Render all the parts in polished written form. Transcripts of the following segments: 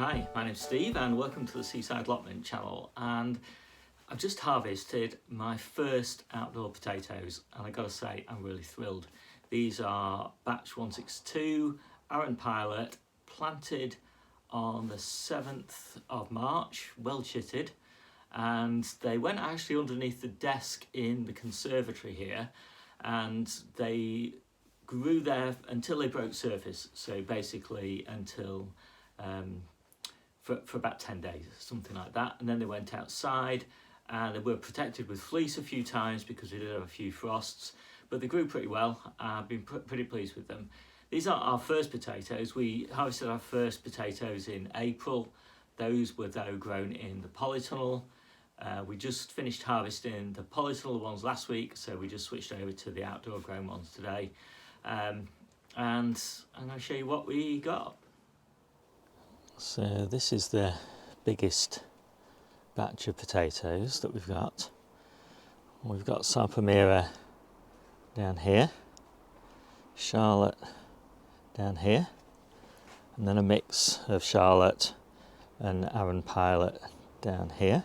Hi, my name's Steve and welcome to the Seaside Allotment channel, and I've just harvested my first outdoor potatoes and I've got to say I'm really thrilled. These are batch 162 Arran Pilot, planted on the 7th of March, well chitted, and they went actually underneath the desk in the conservatory here, and they grew there until they broke surface, so basically until for about 10 days, something like that, and then they went outside and they were protected with fleece a few times because we did have a few frosts, but they grew pretty well. I've been pretty pleased with them. These are our first potatoes. We harvested our first potatoes in April. Those were though grown in the polytunnel. We just finished harvesting the polytunnel ones last week, so we just switched over to the outdoor grown ones today. And I'm going to show you what we got. So this is the biggest batch of potatoes that we've got. We've got Salpamira down here, Charlotte down here, and then a mix of Charlotte and Arran Pilot down here.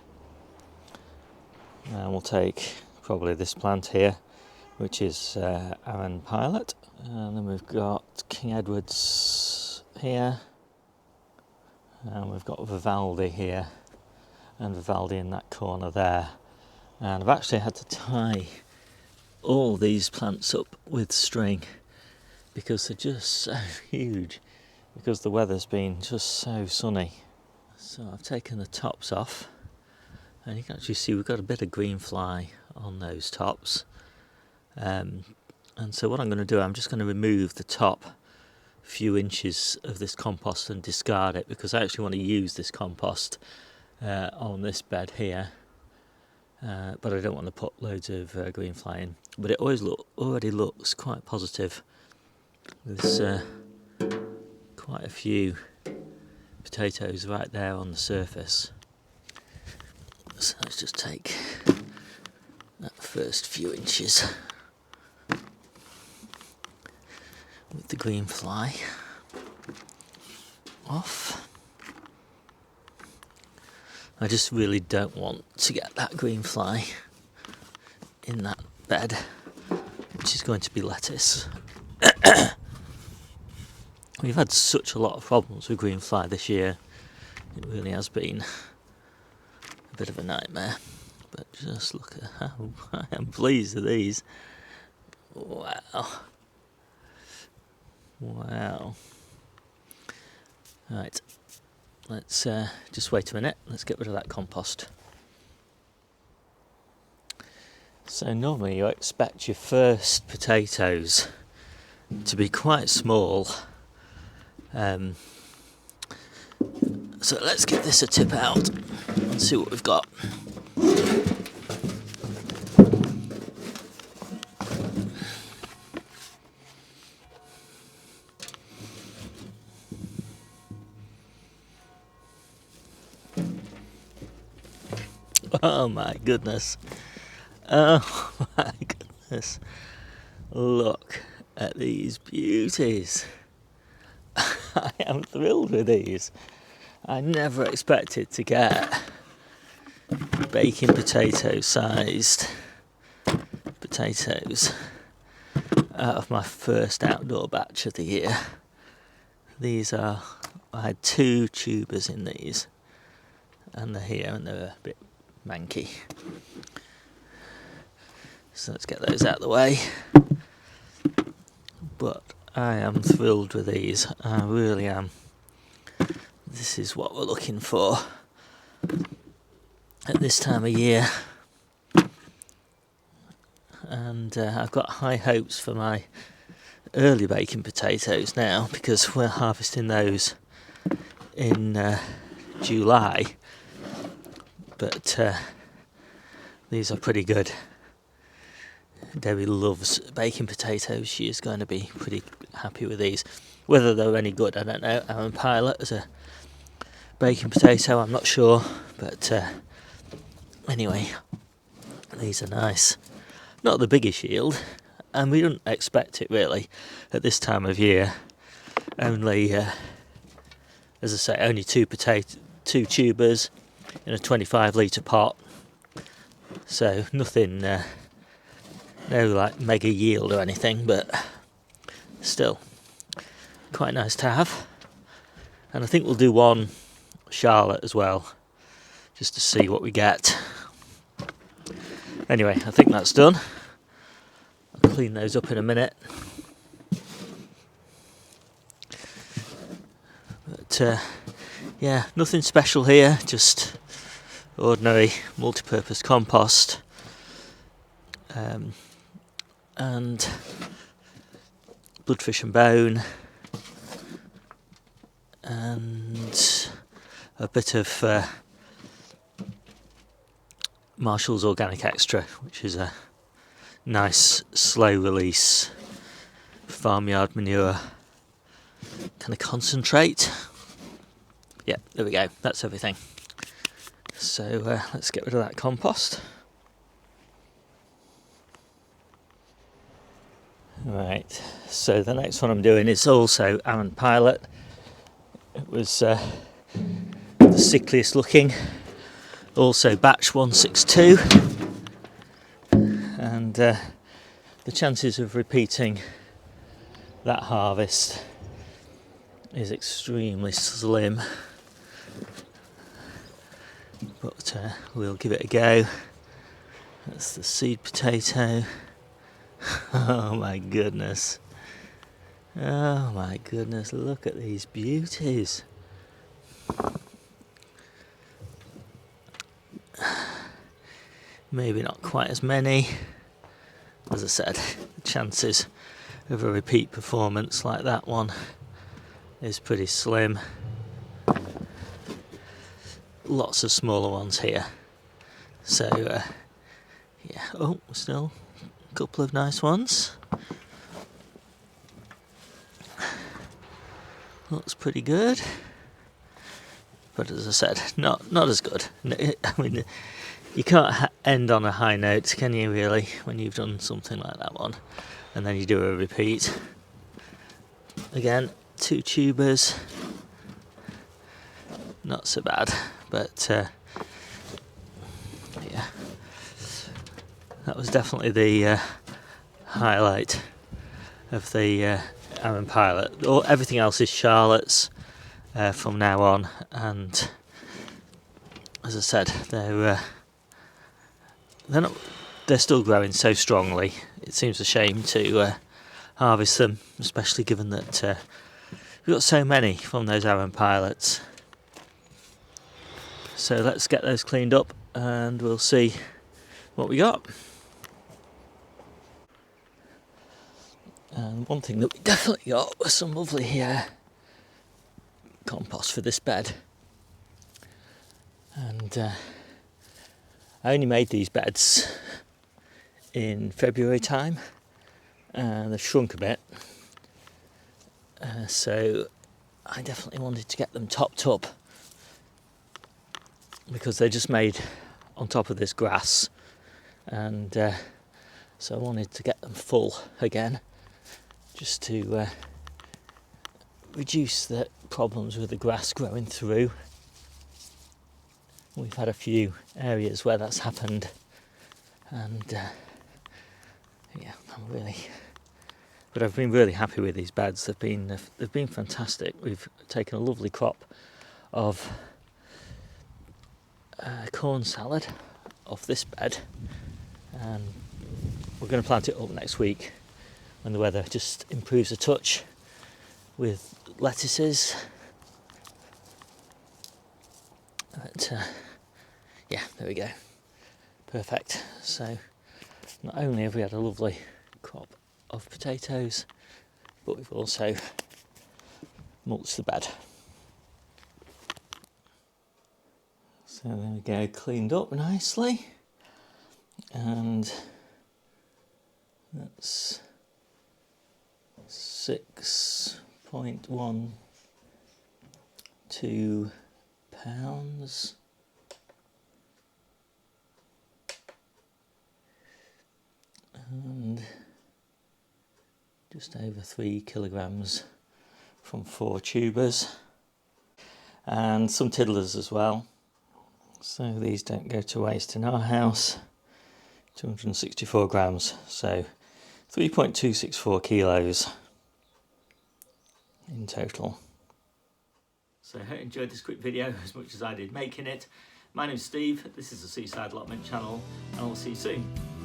And we'll take probably this plant here, which is Arran Pilot, and then we've got King Edward's here, and we've got Vivaldi here and Vivaldi in that corner there. And I've actually had to tie all these plants up with string because they're just so huge, because the weather's been just so sunny. So I've taken the tops off, and you can actually see we've got a bit of green fly on those tops. And so what I'm going to do, I'm just going to remove the top few inches of this compost and discard it, because I actually want to use this compost on this bed here, but I don't want to put loads of green fly in. But it already looks quite positive. There's quite a few potatoes right there on the surface. So let's just take that first few inches with the green fly off. I just really don't want to get that green fly in that bed, which is going to be lettuce. We've had such a lot of problems with green fly this year. It really has been a bit of a nightmare. But just look at how I am pleased with these. Wow. Wow. Right, let's just wait a minute. Let's get rid of that compost. So normally you expect your first potatoes to be quite small. So let's give this a tip out and see what we've got. Oh my goodness. Oh my goodness. Look at these beauties. I am thrilled with these. I never expected to get baking potato sized potatoes out of my first outdoor batch of the year. I had 2 tubers in these, and they're here and they're a bit manky. So let's get those out of the way. But I am thrilled with these. I really am. This is what we're looking for at this time of year. And I've got high hopes for my early baking potatoes now, because we're harvesting those in July. But these are pretty good. Debbie loves baking potatoes. She is going to be pretty happy with these. Whether they're any good, I don't know. Arran Pilot as a baking potato, I'm not sure. But anyway, these are nice. Not the biggest yield, and we don't expect it really at this time of year. Only as I say, only two tubers in a 25 litre pot, so nothing, no like mega yield or anything, but still quite nice to have. And I think we'll do one Charlotte as well, just to see what we get. Anyway, I think that's done. I'll clean those up in a minute. But yeah, nothing special here, just ordinary multi-purpose compost, and bloodfish and bone, and a bit of Marshals Organic Extra, which is a nice slow release farmyard manure kind of concentrate. Yeah, there we go, that's everything. So let's get rid of that compost. Right, so the next one I'm doing is also Arran Pilot. It was the sickliest looking, also batch 162, and the chances of repeating that harvest is extremely slim, but we'll give it a go. That's the seed potato. Oh my goodness, look at these beauties. Maybe not quite as many. As I said, the chances of a repeat performance like that one is pretty slim. Lots of smaller ones here. So yeah, oh, still a couple of nice ones. Looks pretty good. But as I said, not as good. I mean, you can't end on a high note, can you, really, when you've done something like that one, and then you do a repeat. Again, 2 tubers, not so bad, but yeah, that was definitely the highlight of the Arran Pilot. Everything else is Charlottes from now on, and as I said, they're still growing so strongly. It seems a shame to harvest them, especially given that we've got so many from those Arran Pilots. So let's get those cleaned up and we'll see what we got. And one thing that we definitely got was some lovely compost for this bed. And I only made these beds in February time, and they've shrunk a bit, so I definitely wanted to get them topped up, because they're just made on top of this grass, and so I wanted to get them full again, just to reduce the problems with the grass growing through. We've had a few areas where that's happened, and yeah, I've been really happy with these beds. They've been fantastic. We've taken a lovely crop of corn salad off this bed, and we're going to plant it up next week when the weather just improves a touch, with lettuces. But yeah, there we go, perfect. So not only have we had a lovely crop of potatoes, but we've also mulched the bed. So there we go, cleaned up nicely, and that's 6.12 pounds. And just over 3 kilograms from 4 tubers. and some tiddlers as well. So these don't go to waste in our house. 264 grams, so 3.264 kilos in total. So I hope you enjoyed this quick video as much as I did making it. My name's Steve, this is the Seaside Allotment channel, and I'll see you soon.